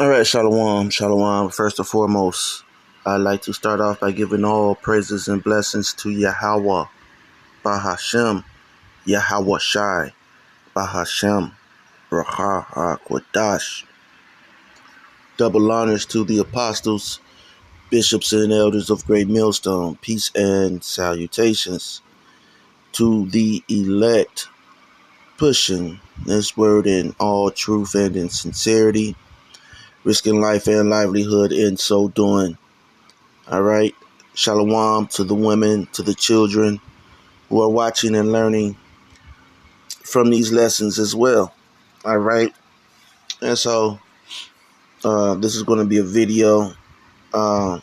All right, Shalom, Shalom. First and foremost, I'd like to start off by giving all praises and blessings to Yahweh, Bahashem, Yahweh Shai, Bahashem, Bracha HaKodash. Double honors to the apostles, bishops, and elders of Great Millstone. Peace and salutations to the elect, pushing this word in all truth and in sincerity, risking life and livelihood in so doing. All right. Shalom to the women, to the children who are watching and learning from these lessons as well. All right. And so this is going to be a video. And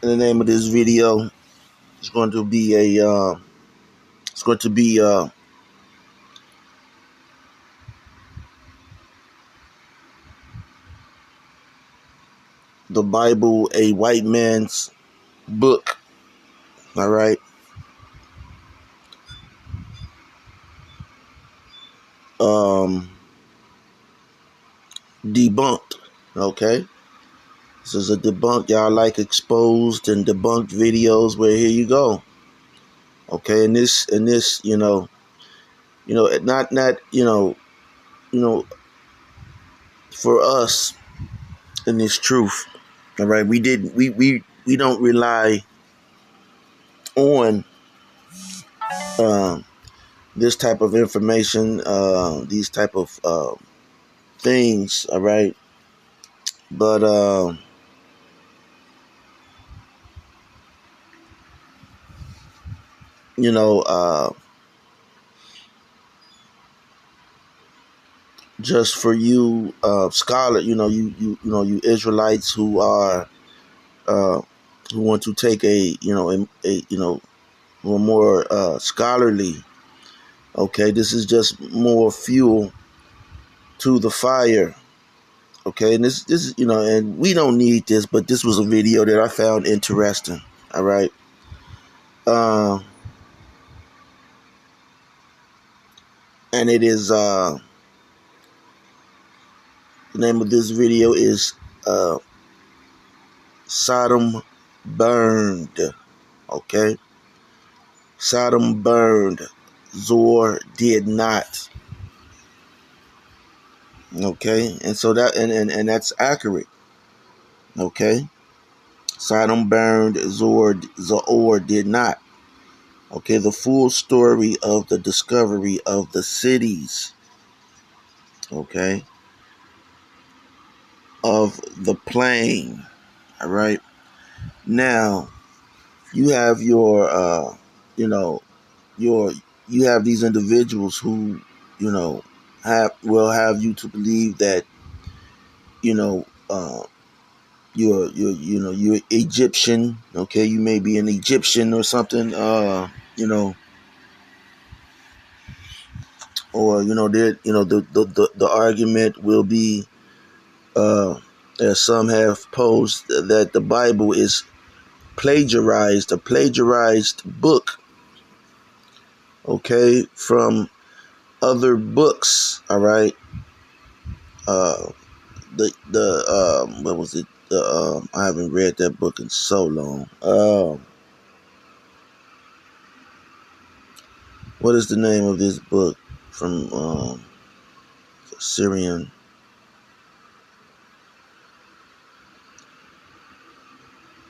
the name of this video is going to be the Bible, a white man's book. All right. Debunked. Okay. This is a debunk. Y'all like exposed and debunked videos. Well, here you go. Okay. And this, not, for us in this truth. All right. We don't rely on, this type of information, these type of, things. All right. But, just for you, scholar, you Israelites who are, who want to take a more, scholarly. Okay. This is just more fuel to the fire. Okay. And this is, and we don't need this, but this was a video that I found interesting. All right. And it is, the name of this video is, Sodom Burned. Okay. Sodom burned. Zor did not. Okay. And so that, and that's accurate. Okay. Sodom burned. Zor did not. Okay. The full story of the discovery of the cities. Okay. Of the plain. All right. Now, you have your, you have these individuals who, will have you to believe that, you're Egyptian. Okay. You may be an Egyptian or something, or, the argument will be, as some have posed, that the Bible is plagiarized, a plagiarized book, okay, from other books. All right. What was it? I haven't read that book in so long. What is the name of this book from, Syrian?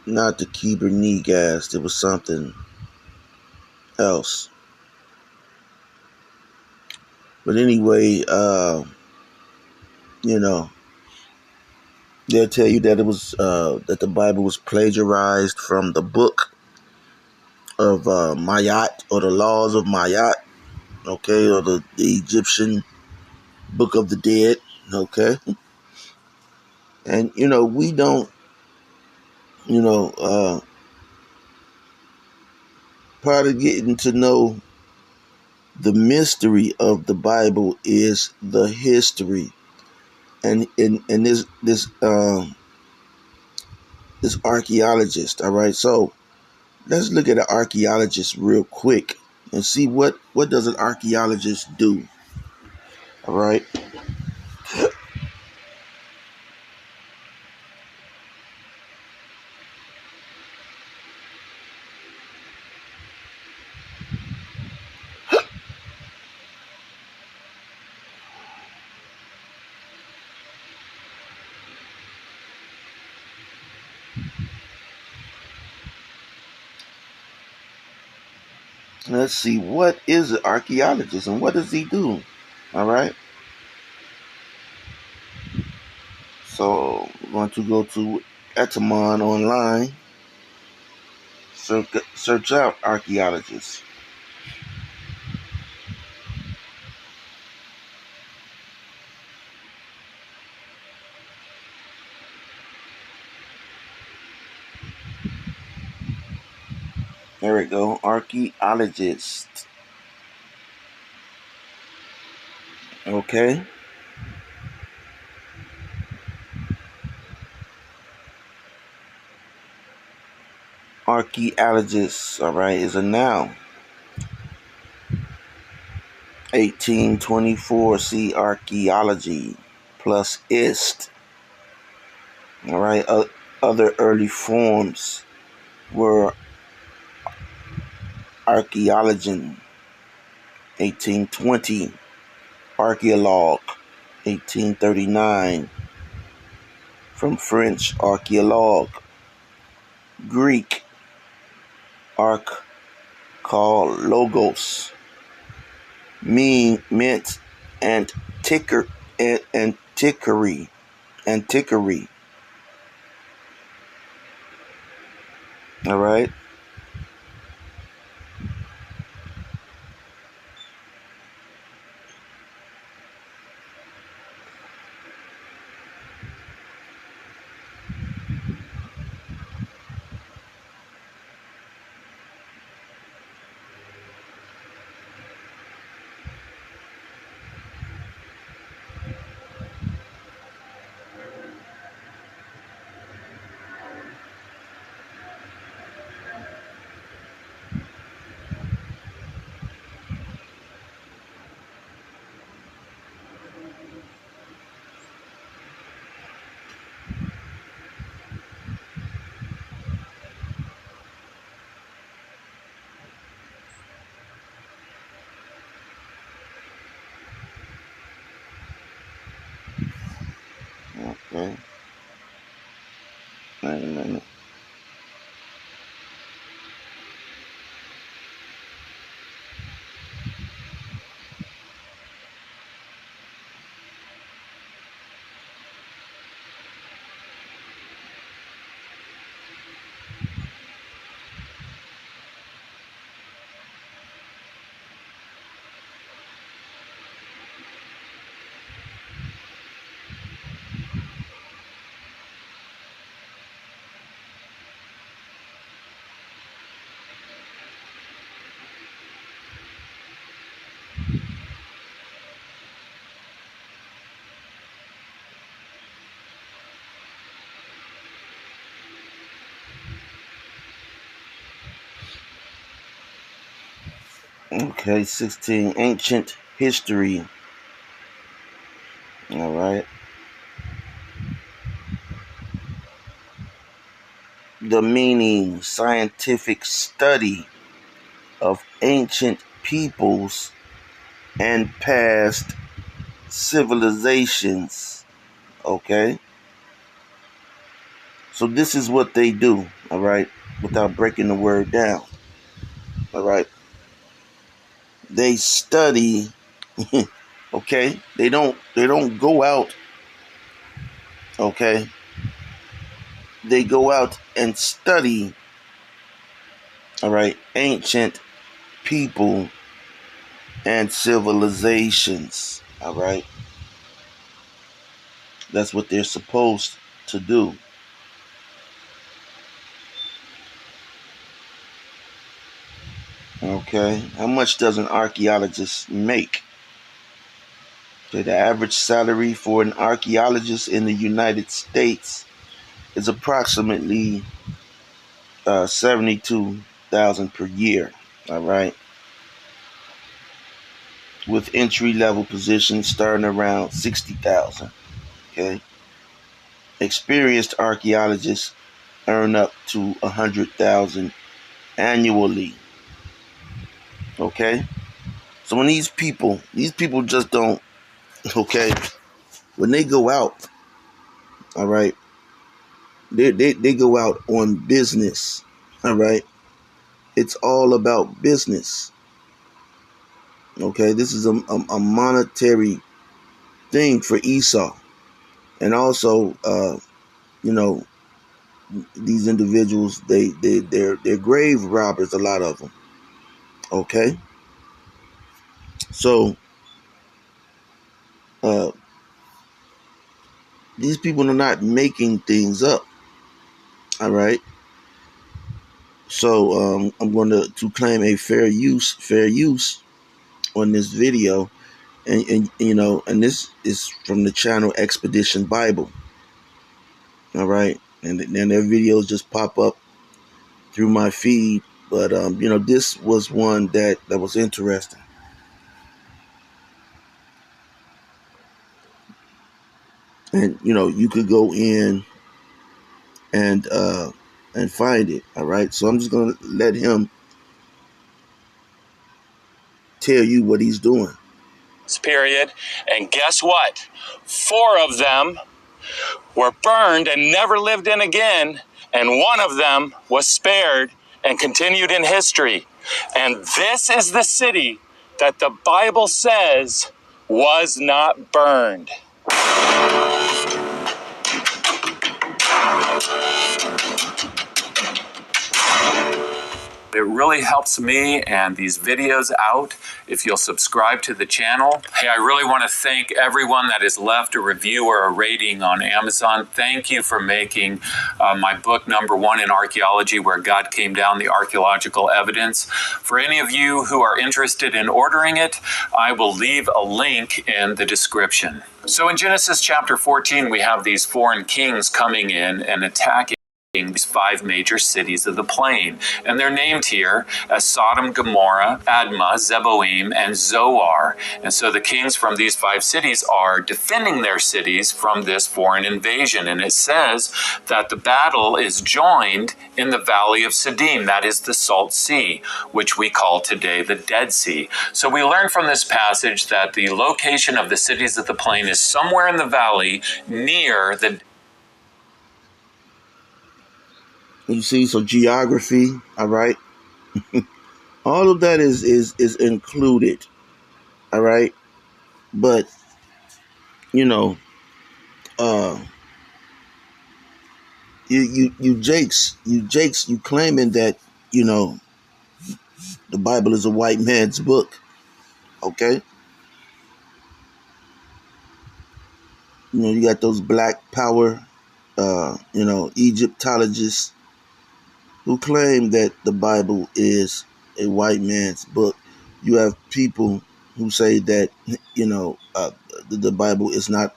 Not the Kibernegast. It was something else. But anyway, they'll tell you that it was, that the Bible was plagiarized from the book of, Mayat, or the laws of Mayat. Okay. Or the Egyptian book of the dead. Okay. And, we don't, part of getting to know the mystery of the Bible is the history. And this archaeologist. All right. So let's look at an archaeologist real quick and see what does an archaeologist do. All right. Let's see, what is an archaeologist and what does he do? All right. So we're going to go to Etamon online. Search out archaeologists. There we go. Archaeologist. Okay. Archaeologist, all right, is a noun. 1824, see archaeology plus ist. All right. Other early forms were archaeologian. 1820. Archaeologue. 1839. From French, archaeologue. Greek, arch, called logos. Meant antiquary. Antiquary. All right. Okay. Wait a minute. Okay, 16. Ancient history. All right. The meaning, scientific study of ancient peoples and past civilizations. Okay. So this is what they do. All right. Without breaking the word down. All right. They study. Okay. They don't go out. Okay. They go out and study. All right. Ancient people and civilizations. All right. That's what they're supposed to do. Okay. How much does an archaeologist make? Okay, the average salary for an archaeologist in the United States is approximately 72,000 per year. All right. With entry level positions starting around 60,000. Okay. Experienced archaeologists earn up to 100,000 annually. Okay. So when these people just don't, okay, when they go out, all right, they go out on business, all right. It's all about business. Okay, this is a monetary thing for Esau. And also, you know, these individuals, they're grave robbers, a lot of them. Okay, so these people are not making things up. All right, so I'm going to claim a fair use on this video, and you know, and this is from the channel Expedition Bible. All right, and then their videos just pop up through my feed, but you know, this was one that was interesting. And you know, you could go in and find it. All right, so I'm just gonna let him tell you what he's doing. Period. And guess what? 4 of them were burned and never lived in again, and 1 of them was spared and continued in history. And this is the city that the Bible says was not burned. It really helps me and these videos out if you'll subscribe to the channel. Hey, I really want to thank everyone that has left a review or a rating on Amazon. Thank you for making my book #1 in archaeology, Where God Came Down, the archaeological evidence. For any of you who are interested in ordering it, I will leave a link in the description. So in Genesis chapter 14, we have these foreign kings coming in and attacking these 5 major cities of the plain. And they're named here as Sodom, Gomorrah, Admah, Zeboim, and Zoar. And so the kings from these 5 cities are defending their cities from this foreign invasion. And it says that the battle is joined in the valley of Siddim, that is the Salt Sea, which we call today the Dead Sea. So we learn from this passage that the location of the cities of the plain is somewhere in the valley near the. You see, so geography, all right, all of that is included, all right. But you know, you jakes, you claiming that you know the Bible is a white man's book, okay? You know, you got those black power, you know, Egyptologists who claim that the Bible is a white man's book. You have people who say that you know the Bible is not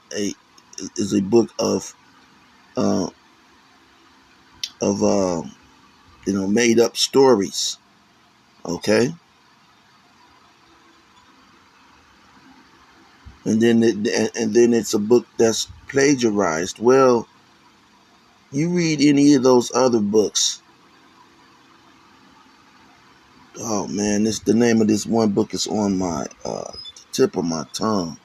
is a book of uh, you know, made up stories. Okay, and then it's a book that's plagiarized. Well, you read any of those other books. Oh man, this the name of this one book is on my tip of my tongue.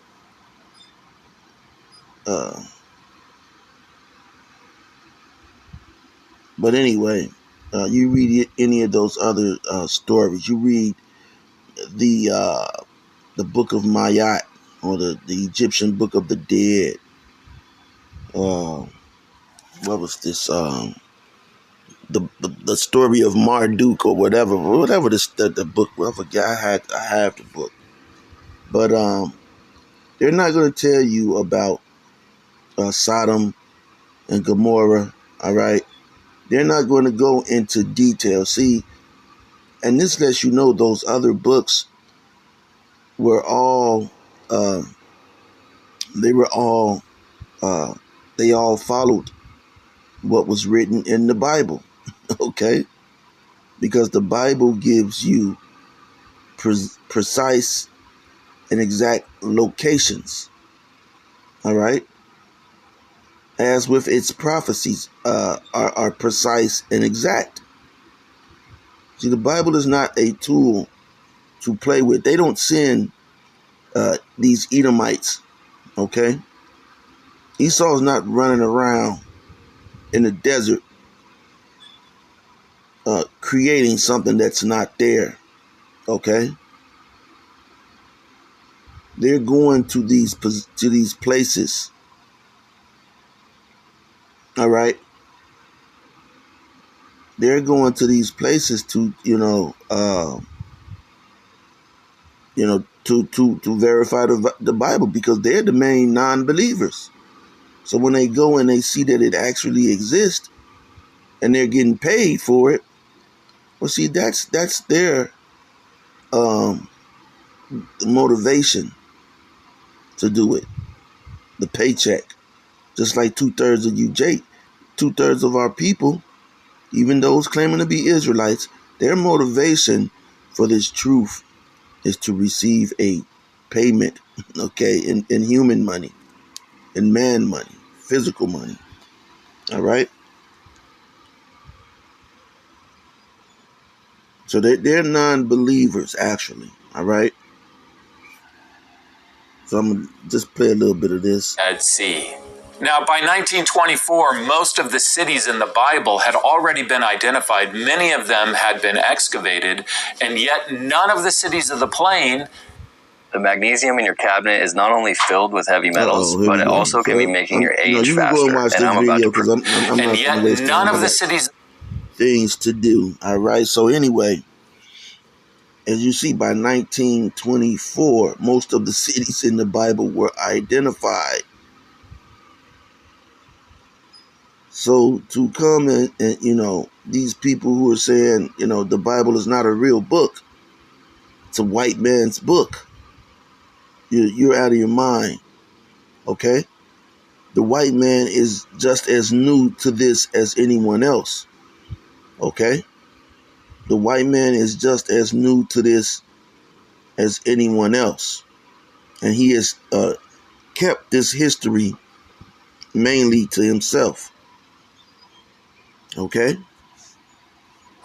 But anyway, you read any of those other stories. You read the book of Mayat, or the Egyptian book of the dead. What was this? The story of Marduk, or whatever the book. I forgot. I have the book, but they're not going to tell you about Sodom and Gomorrah. All right, they're not going to go into detail. See, and this lets you know those other books were all they were all they all followed what was written in the Bible. Okay, because the Bible gives you precise and exact locations. All right, as with its prophecies are precise and exact. See, the Bible is not a tool to play with. They don't send these Edomites. Okay, Esau's not running around in the desert creating something that's not there. Okay, they're going to these places. All right, they're going to these places to to verify the Bible, because they're the main non-believers. So when they go and they see that it actually exists and they're getting paid for it, well, see, that's their motivation to do it. The paycheck. Just like 2/3 of you, Jake, 2/3 of our people, even those claiming to be Israelites, their motivation for this truth is to receive a payment, okay, in human money, in man money, physical money. All right? So they're non-believers, actually. All right? So I'm going to just play a little bit of this. Dead Sea. Now, by 1924, most of the cities in the Bible had already been identified. Many of them had been excavated, and yet none of the cities of the plain. The magnesium in your cabinet is not only filled with heavy metals, but it also can be making your age you faster. You can go and watch this video, because I'm not going to waste time. None of the cities. Things to do. All right. So anyway, as you see, by 1924, most of the cities in the Bible were identified. So to come and these people who are saying, the Bible is not a real book, it's a white man's book, you're out of your mind. Okay? The white man is just as new to this as anyone else. Okay? The white man is just as new to this as anyone else. And he has kept this history mainly to himself. Okay?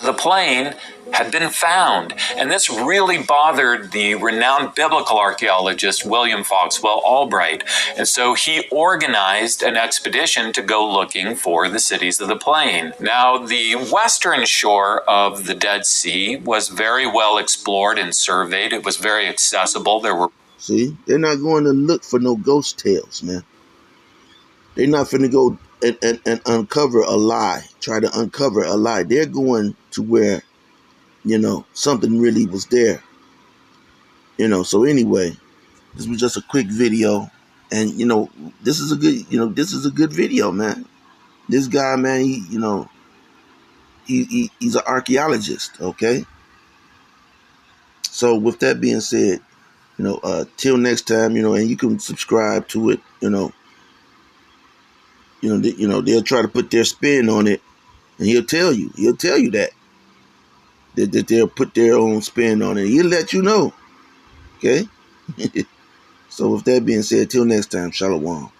The plane had been found, and this really bothered the renowned biblical archaeologist William Foxwell Albright, and so he organized an expedition to go looking for the cities of the plain. Now, the western shore of the Dead Sea was very well explored and surveyed. It was very accessible. There were... See, they're not going to look for no ghost tales, man. They're not finna go and uncover a lie, try to uncover a lie. They're going to where, something really was there. So anyway, this was just a quick video. And, this is a good video, man. This guy, man, he's an archaeologist, okay? So with that being said, till next time, and you can subscribe to it, they'll try to put their spin on it, and he'll tell you that they'll put their own spin on it. He'll let you know. Okay? So with that being said, till next time, Shalom.